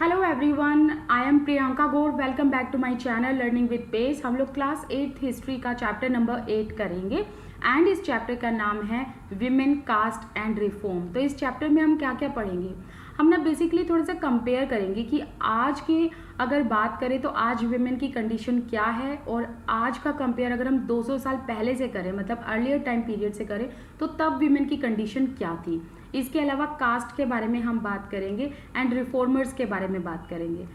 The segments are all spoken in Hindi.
Hello everyone, I am Priyanka Gaur. Welcome back to my channel learning with pace. हम लोग क्लास 8th हिस्ट्री का चैप्टर नंबर 8 करेंगे एंड इस चैप्टर का नाम है विमेन कास्ट एंड रिफॉर्म। तो इस चैप्टर में हम क्या क्या पढ़ेंगे, हम ना बेसिकली थोड़ा सा कंपेयर करेंगे कि आज की अगर बात करें तो आज विमेन की कंडीशन क्या है और आज का कंपेयर अगर हम 200 साल पहले से करें, मतलब अर्लियर टाइम पीरियड से करें, तो तब विमेन की कंडीशन क्या थी। इसके अलावा कास्ट के बारे में हम बात करेंगे एंड रिफॉर्मर्स के बारे में बात करेंगे।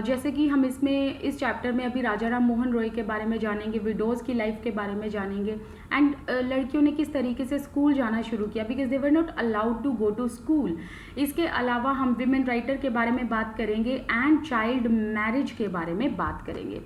जैसे कि हम इस चैप्टर में अभी राजा राम मोहन रॉय के बारे में जानेंगे, विडोज़ की लाइफ के बारे में जानेंगे एंड लड़कियों ने किस तरीके से स्कूल जाना शुरू किया because they were not allowed to go to school. इसके अलावा हम विमेन राइटर के बारे में बात करेंगे एंड चाइल्ड मैरिज के बारे में बात करेंगे।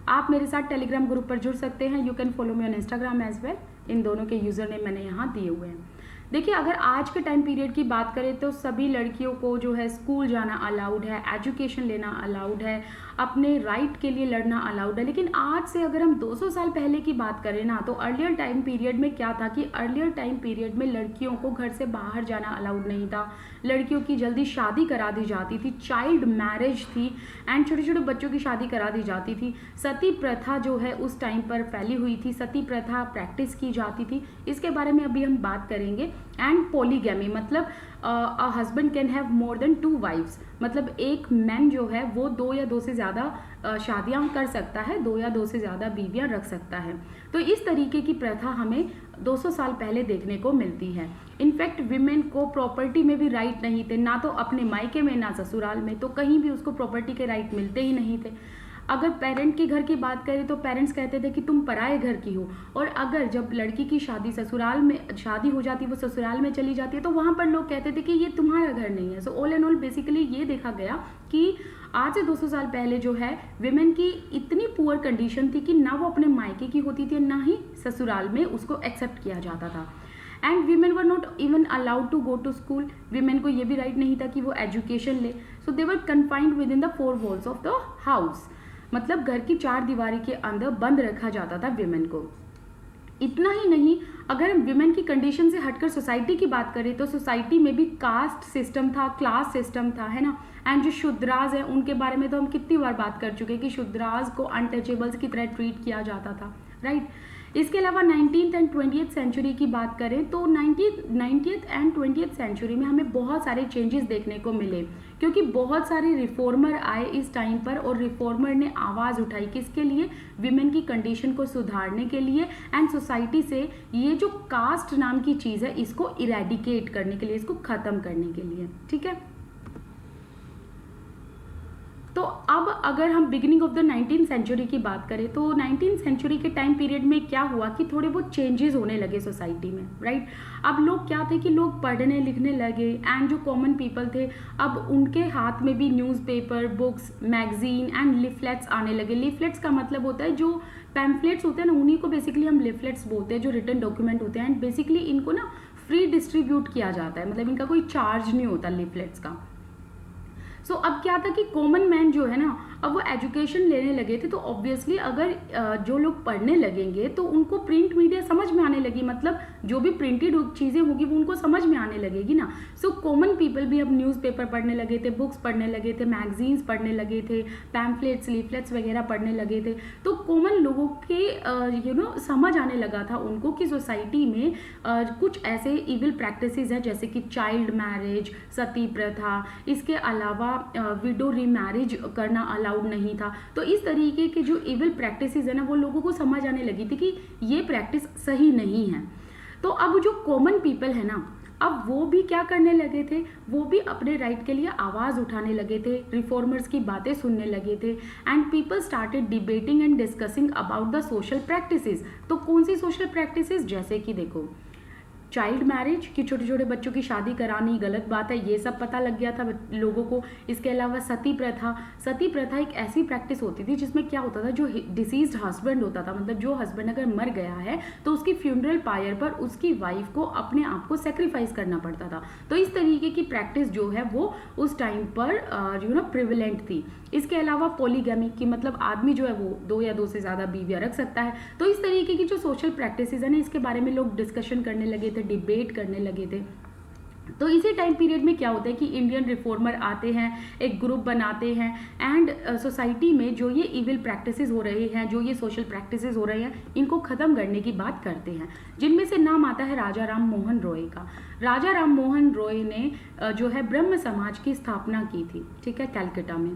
आप मेरे साथ टेलीग्राम ग्रुप पर जुड़ सकते हैं। You can follow me on Instagram as well. इन दोनों के यूज़र नेम मैंने यहाँ दिए हुए हैं। देखिए, अगर आज के टाइम पीरियड की बात करें तो सभी लड़कियों को जो है स्कूल जाना अलाउड है, एजुकेशन लेना अलाउड है, अपने राइट के लिए लड़ना अलाउड है। लेकिन आज से अगर हम 200 साल पहले की बात करें ना, तो अर्लियर टाइम पीरियड में क्या था कि अर्लियर टाइम पीरियड में लड़कियों को घर से बाहर जाना अलाउड नहीं था, लड़कियों की जल्दी शादी करा दी जाती थी, चाइल्ड मैरिज थी एंड छोटे छोटे बच्चों की शादी करा दी जाती थी। सती प्रथा जो है उस टाइम पर फैली हुई थी, सती प्रथा प्रैक्टिस की जाती थी। इसके बारे में अभी हम बात करेंगे। एंड पॉलीगैमी मतलब a husband can have more than 2 wives, मतलब एक मैन जो है वो 2 या 2 से ज़्यादा शादियाँ कर सकता है, 2 या 2 से ज़्यादा बीवियाँ रख सकता है। तो इस तरीके की प्रथा हमें 200 साल पहले देखने को मिलती है। इनफैक्ट विमेन को प्रॉपर्टी में भी राइट नहीं थे, ना तो अपने मायके में ना ससुराल में, तो कहीं भी उसको प्रॉपर्टी के राइट मिलते ही नहीं थे। अगर पेरेंट के घर की बात करें तो पेरेंट्स कहते थे कि तुम पराए घर की हो, और अगर जब लड़की की शादी ससुराल में शादी हो जाती है, वो ससुराल में चली जाती है, तो वहाँ पर लोग कहते थे कि ये तुम्हारा घर नहीं है। So all and all basically ये देखा गया कि आज से 200 साल पहले जो है विमेन की इतनी पुअर कंडीशन थी कि ना वो अपने मायके की होती थी, ना ही ससुराल में उसको एक्सेप्ट किया जाता था। And women were not even allowed to go to school. Women को ये भी राइट नहीं था कि वो एजुकेशन ले। So they were confined within the 4 walls of the house, मतलब घर की 4 दीवारी के अंदर बंद रखा जाता था विमेन को। इतना ही नहीं, अगर हम विमेन की कंडीशन से हटकर सोसाइटी की बात करें तो सोसाइटी में भी कास्ट सिस्टम था, क्लास सिस्टम था, है ना। एंड जो शूद्राज है उनके बारे में तो हम कितनी बार बात कर चुके हैं कि शूद्राज को अनटचेबल्स की तरह ट्रीट किया जाता था, राइट। इसके अलावा 19th एंड 20th सेंचुरी की बात करें तो 90th एंड 20th सेंचुरी में हमें बहुत सारे चेंजेस देखने को मिले, क्योंकि बहुत सारे रिफॉर्मर आए इस टाइम पर और रिफॉर्मर ने आवाज़ उठाई किसके लिए, विमेन की कंडीशन को सुधारने के लिए एंड सोसाइटी से ये जो कास्ट नाम की चीज़ है इसको इरेडिकेट करने के लिए, इसको ख़त्म करने के लिए, ठीक है। तो अब अगर हम beginning of the 19th century की बात करें तो 19th सेंचुरी के टाइम पीरियड में क्या हुआ कि थोड़े बहुत चेंजेस होने लगे सोसाइटी में, राइट। अब लोग क्या थे कि लोग पढ़ने लिखने लगे एंड जो कॉमन पीपल थे अब उनके हाथ में भी newspaper, books, magazine and leaflets आने लगे। लिफलेट्स का मतलब होता है जो पैम्फलेट्स होते हैं ना, उन्हीं को बेसिकली हम लिफलेट्स बोलते हैं, जो रिटन डॉक्यूमेंट होते हैं एंड बेसिकली इनको ना फ्री डिस्ट्रीब्यूट किया जाता है, मतलब इनका कोई चार्ज नहीं होता लिफलेट्स का। सो अब क्या था कि कॉमन मैन जो है ना, अब वो एजुकेशन लेने लगे थे, तो ऑब्वियसली अगर जो लोग पढ़ने लगेंगे तो उनको प्रिंट मीडिया समझ में आने लगी, मतलब जो भी प्रिंटेड चीज़ें होगी वो उनको समझ में आने लगेगी ना। सो कॉमन पीपल भी अब न्यूज़पेपर पढ़ने लगे थे, बुक्स पढ़ने लगे थे, मैगजीन्स पढ़ने लगे थे, पैम्फलेट्स, लीफलेट्स वगैरह पढ़ने लगे थे। तो कॉमन लोगों के समझ आने लगा था उनको कि सोसाइटी में कुछ ऐसे इविल प्रैक्टिसेस हैं जैसे कि चाइल्ड मैरिज, सती प्रथा, इसके अलावा विडो रीमैरिज करना अलाउड नहीं था। तो इस तरीके के जो इविल प्रैक्टिसेस है ना, वो लोगों को समझ आने लगी थी कि ये प्रैक्टिस सही नहीं है। तो अब जो कॉमन पीपल है ना, अब वो भी क्या करने लगे थे, वो भी अपने राइट के लिए आवाज़ उठाने लगे थे, रिफॉर्मर्स की बातें सुनने लगे थे and people started debating and discussing about the social practices. तो कौन सी सोशल प्रैक्टिसेस, जैसे कि देखो चाइल्ड मैरिज कि छोटे छोटे बच्चों की शादी करानी गलत बात है, ये सब पता लग गया था लोगों को। इसके अलावा सती प्रथा, सती प्रथा एक ऐसी प्रैक्टिस होती थी जिसमें क्या होता था, जो डिसीज्ड हस्बैंड होता था, मतलब जो हस्बैंड अगर मर गया है तो उसकी फ्यूनरल पायर पर उसकी वाइफ को अपने आप को सेक्रीफाइस करना पड़ता था। तो इस तरीके की प्रैक्टिस जो है वो उस टाइम पर प्रिविलेंट थी। इसके अलावा पॉलीगैमी की मतलब आदमी जो है वो 2 या 2 से ज़्यादा बीवियाँ रख सकता है। तो इस तरीके की जो सोशल प्रैक्टिसेस है ना, इसके बारे में लोग डिस्कशन करने लगे थे, डिबेट करने लगे थे। तो इसी टाइम पीरियड में क्या होता है कि इंडियन रिफॉर्मर आते हैं, एक ग्रुप बनाते हैं एंड सोसाइटी में जो ये इविल प्रैक्टिसेस हो रहे हैं, जो ये सोशल प्रैक्टिसेस हो रहे हैं, इनको ख़त्म करने की बात करते हैं, जिनमें से नाम आता है राजा राम मोहन रॉय का। राजा राम मोहन रॉय ने जो है ब्रह्म समाज की स्थापना की थी, ठीक है, कलकत्ता में।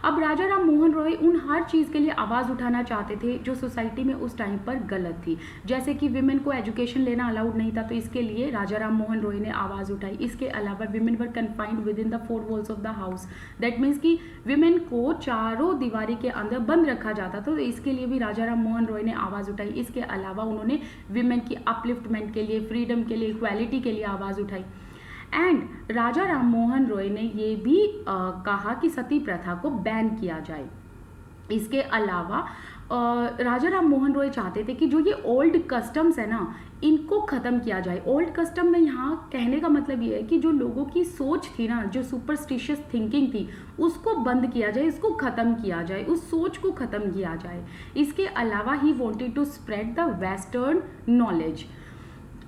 अब राजा राम मोहन रॉय उन हर चीज़ के लिए आवाज़ उठाना चाहते थे जो सोसाइटी में उस टाइम पर गलत थी, जैसे कि विमेन को एजुकेशन लेना अलाउड नहीं था, तो इसके लिए राजा राम मोहन रॉय ने आवाज़ उठाई। इसके अलावा women were confined within the 4 walls of the house, that means कि विमेन को चारों दीवारी के अंदर बंद रखा जाता था, तो इसके लिए भी राजा राम मोहन रॉय ने आवाज़ उठाई। इसके अलावा उन्होंने विमेन की अपलिफ्टमेंट के लिए, फ्रीडम के लिए, इक्वालिटी के लिए आवाज़ उठाई। एंड राजा राम मोहन रॉय ने ये भी कहा कि सती प्रथा को बैन किया जाए। इसके अलावा राजा राम मोहन रॉय चाहते थे कि जो ये ओल्ड कस्टम्स है ना, इनको ख़त्म किया जाए। ओल्ड कस्टम में यहाँ कहने का मतलब ये है कि जो लोगों की सोच थी ना, जो सुपरस्टिशियस थिंकिंग थी, उसको बंद किया जाए, इसको ख़त्म किया जाए, उस सोच को ख़त्म किया जाए। इसके अलावा he wanted to spread the western knowledge.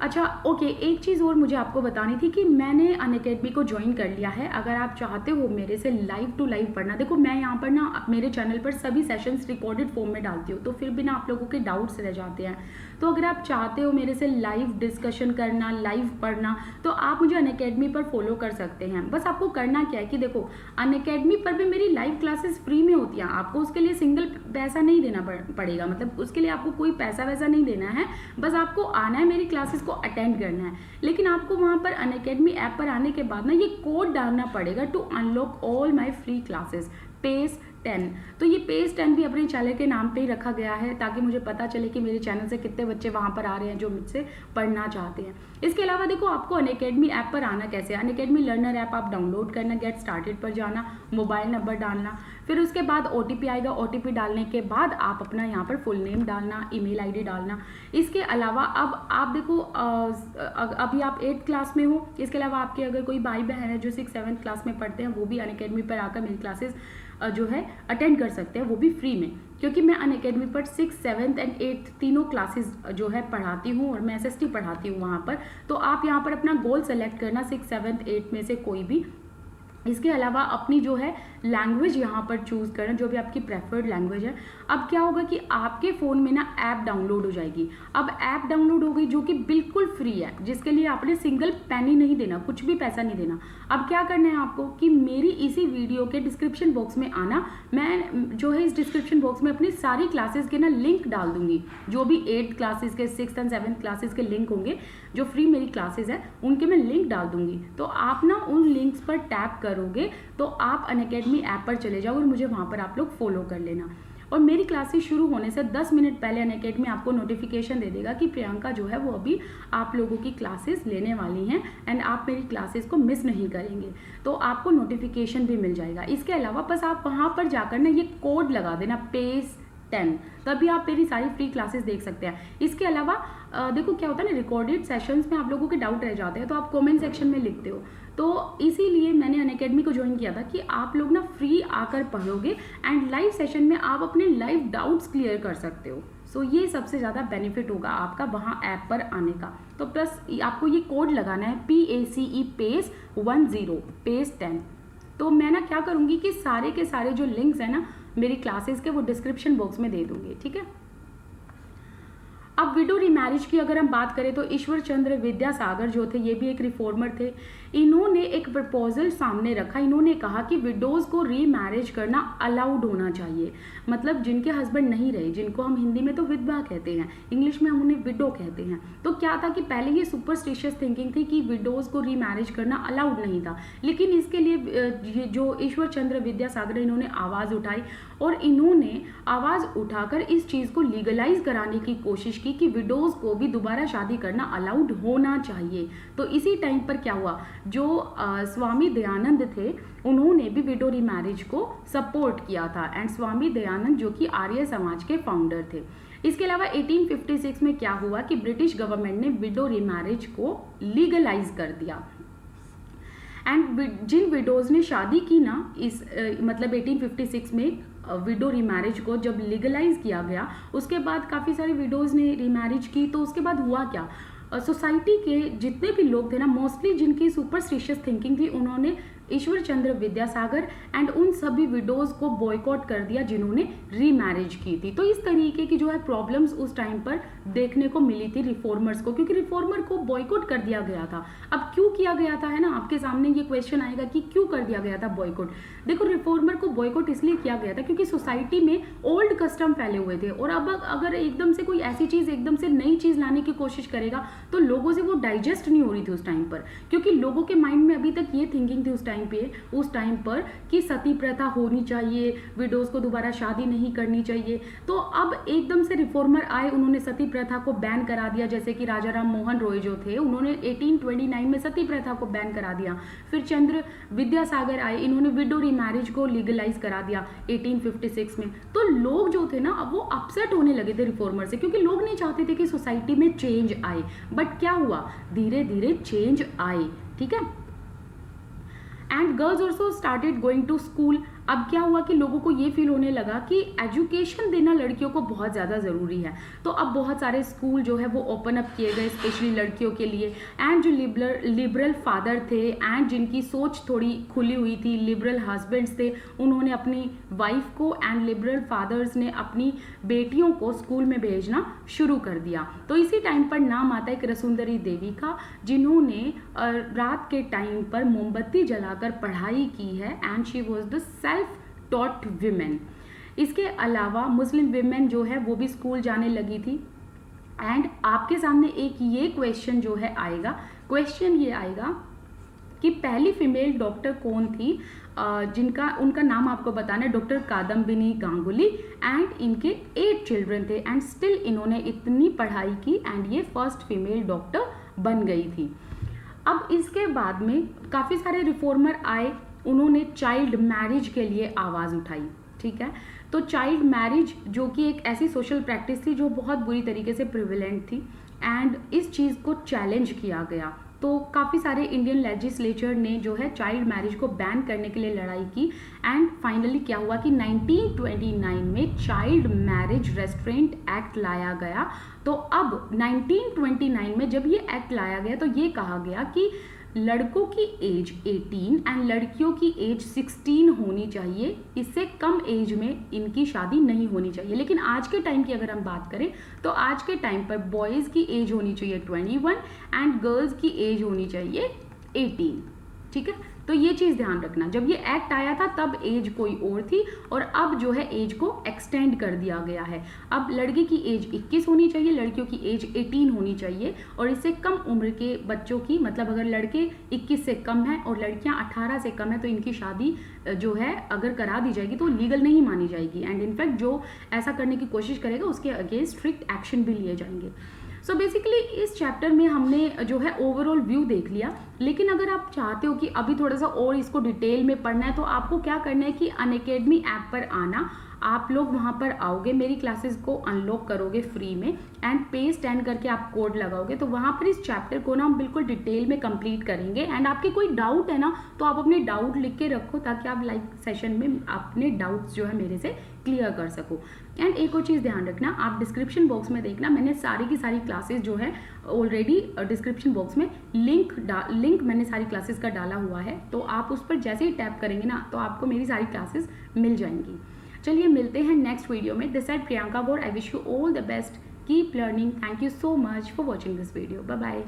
अच्छा ओके, एक चीज़ और मुझे आपको बतानी थी कि मैंने अनअकैडमी को ज्वाइन कर लिया है। अगर आप चाहते हो मेरे से लाइव टू लाइव पढ़ना, देखो मैं यहाँ पर ना मेरे चैनल पर सभी सेशंस रिकॉर्डेड फॉर्म में डालती हूँ, तो फिर भी ना आप लोगों के डाउट्स रह जाते हैं। तो अगर आप चाहते हो मेरे से लाइव डिस्कशन करना, लाइव पढ़ना, तो आप मुझे अनअकैडमी पर फॉलो कर सकते हैं। बस आपको करना क्या है कि देखो, अनअकैडमी पर भी मेरी लाइव क्लासेस फ्री में होती हैं, आपको उसके लिए सिंगल पैसा नहीं देना पड़ेगा, मतलब उसके लिए आपको कोई पैसा वैसा नहीं देना है, बस आपको आना है, मेरी क्लासेस को अटेंड करना है। लेकिन आपको वहाँ पर अनअकैडमी ऐप पर आने के बाद ना ये कोड डालना पड़ेगा to unlock all my free classes, page 10। तो ये पेज 10 भी अपने चैनल के नाम पे ही रखा गया है, ताकि मुझे पता चले कि मेरे चैनल से कितने बच्चे वहाँ पर आ रहे हैं जो मुझसे पढ़ना चाहते हैं। इसके अलावा देखो, आपको अनअकैडमी ऐप पर आना कैसे, अनअकैडमी लर्नर ऐप आप डाउनलोड करना, गेट स्टार्टेड पर जाना, मोबाइल नंबर डालना, फिर उसके बाद OTP आएगा, OTP डालने के बाद आप अपना यहाँ पर फुल नेम डालना, ईमेल ID डालना। इसके अलावा अब आप देखो, अभी आप 8th क्लास में हो, इसके अलावा आपके अगर कोई भाई बहन है जो 6th 7th क्लास में पढ़ते हैं, वो भी अनअकैडमी पर आकर मेरी क्लासेस जो है अटेंड कर सकते हैं, वो भी फ्री में, क्योंकि मैं अनअकैडमी पर 6th 7th एंड 8th तीनों क्लासेस जो है पढ़ाती हूँ और मैं SST पढ़ाती हूँ वहाँ पर। तो आप यहाँ पर अपना गोल सेलेक्ट करना, 6th 7th 8th में से कोई भी। इसके अलावा अपनी जो है लैंग्वेज यहाँ पर चूज़ करना, जो भी आपकी प्रेफर्ड लैंग्वेज है। अब क्या होगा कि आपके फ़ोन में ना ऐप डाउनलोड हो जाएगी। अब ऐप डाउनलोड हो गई जो कि बिल्कुल फ्री है, जिसके लिए आपने सिंगल पेनी नहीं देना, कुछ भी पैसा नहीं देना। अब क्या करना है आपको कि मेरी इसी वीडियो के डिस्क्रिप्शन बॉक्स में आना, मैं जो है इस डिस्क्रिप्शन बॉक्स में अपनी सारी क्लासेस के ना लिंक डाल दूंगी, जो भी 8th क्लासेस के, 6th एंड 7th क्लासेस के लिंक होंगे, जो फ्री मेरी क्लासेस है उनके मैं लिंक डाल दूंगी। तो आप ना उन लिंक्स पर टैप करोगे तो आप अनअकैडमी ऐप पर चले जाओ और मुझे वहाँ पर आप लोग फॉलो कर लेना। और मेरी क्लासेस शुरू होने से 10 मिनट पहले अनअकैडमी आपको नोटिफिकेशन दे देगा कि प्रियंका जो है वो अभी आप लोगों की क्लासेस लेने वाली हैं एंड आप मेरी क्लासेस को मिस नहीं करेंगे, तो आपको नोटिफिकेशन भी मिल जाएगा। इसके अलावा बस आप वहाँ पर जाकर ना ये कोड लगा देना, पेज 10, तभी आप मेरी सारी फ्री क्लासेस देख सकते हैं। इसके अलावा देखो क्या होता है ना, रिकॉर्डेड सेशंस में आप लोगों के डाउट रह जाते हैं, तो आप कमेंट सेक्शन में लिखते हो, तो इसीलिए मैंने अनअकैडमी को ज्वाइन किया था कि आप लोग ना फ्री आकर पढ़ोगे एंड लाइव सेशन में आप अपने लाइव डाउट्स क्लियर कर सकते हो। सो ये सबसे ज़्यादा बेनिफिट होगा आपका वहाँ ऐप पर आने का। तो प्लस आपको ये कोड लगाना है PACE पेज 10 पेज 10। तो मैं ना क्या करूँगी कि सारे के सारे जो लिंक्स हैं ना मेरी क्लासेस के, वो डिस्क्रिप्शन बॉक्स में दे दूँगी, ठीक है। अब विडो रीमैरिज की अगर हम बात करें तो ईश्वर चंद्र विद्यासागर जो थे, ये भी एक रिफॉर्मर थे। इन्होंने एक प्रपोजल सामने रखा। इन्होंने कहा कि विडोज को रीमैरिज करना अलाउड होना चाहिए, मतलब जिनके हस्बैंड नहीं रहे, जिनको हम हिंदी में तो विधवा कहते हैं, इंग्लिश में हम उन्हें विडो कहते हैं। तो क्या था कि पहले ये सुपरस्टिशियस थिंकिंग थी कि विडोज को रीमैरिज करना अलाउड नहीं था, लेकिन इसके लिए ये जो ईश्वर चंद्र विद्यासागर, इन्होंने आवाज़ उठाई और इन्होंने आवाज़ उठाकर इस चीज़ को लीगलाइज कराने की कोशिश की कि विडोज को भी दोबारा शादी करना अलाउड होना चाहिए। तो इसी टाइम पर क्या हुआ, जो स्वामी दयानंद थे, उन्होंने भी विडो रीमैरिज को सपोर्ट किया था एंड स्वामी दयानंद जो कि आर्य समाज के फाउंडर थे। इसके अलावा 1856 में क्या हुआ कि ब्रिटिश गवर्नमेंट ने विडो रीमैरिज को लीगलाइज कर दिया एंड जिन विडोज ने शादी की ना, इस मतलब 1856 में विडो रीमैरिज को जब लीगलाइज किया गया, उसके बाद काफ़ी सारे विडोज ने रीमैरिज की। तो उसके बाद हुआ क्या, सोसाइटी के जितने भी लोग थे ना, मोस्टली जिनकी सुपरस्टिशियस थिंकिंग थी, उन्होंने ईश्वर चंद्र विद्यासागर एंड उन सभी विडोज को बॉयकॉट कर दिया जिन्होंने रीमैरिज की थी। तो इस तरीके की जो है प्रॉब्लम्स उस टाइम पर देखने को मिली थी रिफॉर्मर्स को, क्योंकि रिफॉर्मर को बॉयकॉट कर दिया गया था। अब क्यों किया गया था, है ना, आपके सामने ये क्वेश्चन आएगा कि क्यों कर दिया गया था बॉयकॉट। देखो, रिफॉर्मर को बॉयकॉट इसलिए किया गया था क्योंकि सोसाइटी में ओल्ड कस्टम फैले हुए थे, और अब अगर एकदम से कोई ऐसी चीज, एकदम से नई चीज लाने की कोशिश करेगा तो लोगों से वो डाइजेस्ट नहीं हो रही थी उस टाइम पर, क्योंकि लोगों के माइंड में अभी तक ये थिंकिंग थी उस टाइम पर कि सती प्रथा होनी चाहिए, विडोज को दोबारा शादी नहीं करनी चाहिए। तो अब एकदम से रिफॉर्मर आए, उन्होंने सती प्रथा को बैन करा दिया। जैसे कि राजा राम मोहन रॉय जो थे, उन्होंने 1829 में सती प्रथा को बैन करा दिया। फिर चंद्र विद्यासागर आए, इन्होंने विडो रीमैरिज को लीगलाइज करा दिया 1856 में। तो लोग जो थे ना, अब वो अपसेट होने लगे थे रिफॉर्मर से, क्योंकि लोग नहीं चाहते थे कि सोसाइटी में चेंज आए। बट क्या हुआ, धीरे धीरे चेंज आए, ठीक है। And girls also started going to school. अब क्या हुआ कि लोगों को ये फील होने लगा कि एजुकेशन देना लड़कियों को बहुत ज़्यादा ज़रूरी है। तो अब बहुत सारे स्कूल जो है वो ओपन अप किए गए स्पेशली लड़कियों के लिए। एंड जो लिबरल फादर थे एंड जिनकी सोच थोड़ी खुली हुई थी, लिबरल हस्बैंड्स थे, उन्होंने अपनी वाइफ को एंड लिबरल फादर्स ने अपनी बेटियों को स्कूल में भेजना शुरू कर दिया। तो इसी टाइम पर नाम आता है रसुंदरी देवी का, जिन्होंने रात के टाइम पर मोमबत्ती जलाकर पढ़ाई की है and she was the self taught women. इसके अलावा मुस्लिम विमेन जो है वो भी स्कूल जाने लगी थी। एंड आपके सामने एक ये क्वेश्चन जो है आएगा, क्वेश्चन ये आएगा कि पहली फीमेल डॉक्टर कौन थी, उनका नाम आपको बताना है, डॉक्टर कादम्बिनी गांगुली। एंड इनके 8 चिल्ड्रन थे एंड स्टिल इन्होंने इतनी पढ़ाई की एंड ये फर्स्ट फीमेल डॉक्टर बन गई थी। अब इसके बाद में काफ़ी सारे रिफॉर्मर आए, उन्होंने चाइल्ड मैरिज के लिए आवाज़ उठाई, ठीक है। तो चाइल्ड मैरिज जो कि एक ऐसी सोशल प्रैक्टिस थी जो बहुत बुरी तरीके से प्रिवेलेंट थी, एंड इस चीज़ को चैलेंज किया गया। तो काफ़ी सारे इंडियन लेजिस्लेचर ने जो है चाइल्ड मैरिज को बैन करने के लिए लड़ाई की। एंड फाइनली क्या हुआ कि 1929 में चाइल्ड मैरिज रेस्ट्रेंट एक्ट लाया गया। तो अब 1929 में जब ये एक्ट लाया गया तो ये कहा गया कि लड़कों की एज 18 एंड लड़कियों की एज 16 होनी चाहिए, इससे कम एज में इनकी शादी नहीं होनी चाहिए। लेकिन आज के टाइम की अगर हम बात करें तो आज के टाइम पर बॉयज़ की एज होनी चाहिए 21 एंड गर्ल्स की एज होनी चाहिए 18, ठीक है। तो ये चीज़ ध्यान रखना, जब ये एक्ट आया था तब एज कोई और थी और अब जो है एज को एक्सटेंड कर दिया गया है। अब लड़के की एज 21 होनी चाहिए, लड़कियों की एज 18 होनी चाहिए, और इससे कम उम्र के बच्चों की, मतलब अगर लड़के 21 से कम हैं और लड़कियां 18 से कम है तो इनकी शादी जो है अगर करा दी जाएगी तो लीगल नहीं मानी जाएगी। एंड इनफैक्ट जो ऐसा करने की कोशिश करेगा उसके अगेंस्ट स्ट्रिक्ट एक्शन भी लिए जाएंगे। सो बेसिकली इस चैप्टर में हमने जो है ओवरऑल व्यू देख लिया। लेकिन अगर आप चाहते हो कि अभी थोड़ा सा और इसको डिटेल में पढ़ना है तो आपको क्या करना है कि अनअकैडमी ऐप पर आना, आप लोग वहाँ पर आओगे, मेरी क्लासेस को अनलॉक करोगे फ्री में एंड पे स्टैंड करके आप कोड लगाओगे तो वहाँ पर इस चैप्टर को ना हम बिल्कुल डिटेल में कंप्लीट करेंगे। एंड आपके कोई डाउट है ना तो आप अपने डाउट लिख के रखो ताकि आप लाइव सेशन में अपने डाउट्स जो है मेरे से क्लियर कर सको। एंड एक और चीज़ ध्यान रखना, आप डिस्क्रिप्शन बॉक्स में देखना, मैंने सारी की सारी क्लासेस जो है ऑलरेडी डिस्क्रिप्शन बॉक्स में लिंक मैंने सारी क्लासेस का डाला हुआ है, तो आप उस पर जैसे ही टैप करेंगे ना तो आपको मेरी सारी क्लासेस मिल जाएंगी। चलिए मिलते हैं नेक्स्ट वीडियो में। This is Priyanka Gaur, I wish you all the best, keep learning, thank you so much for watching this video, bye bye.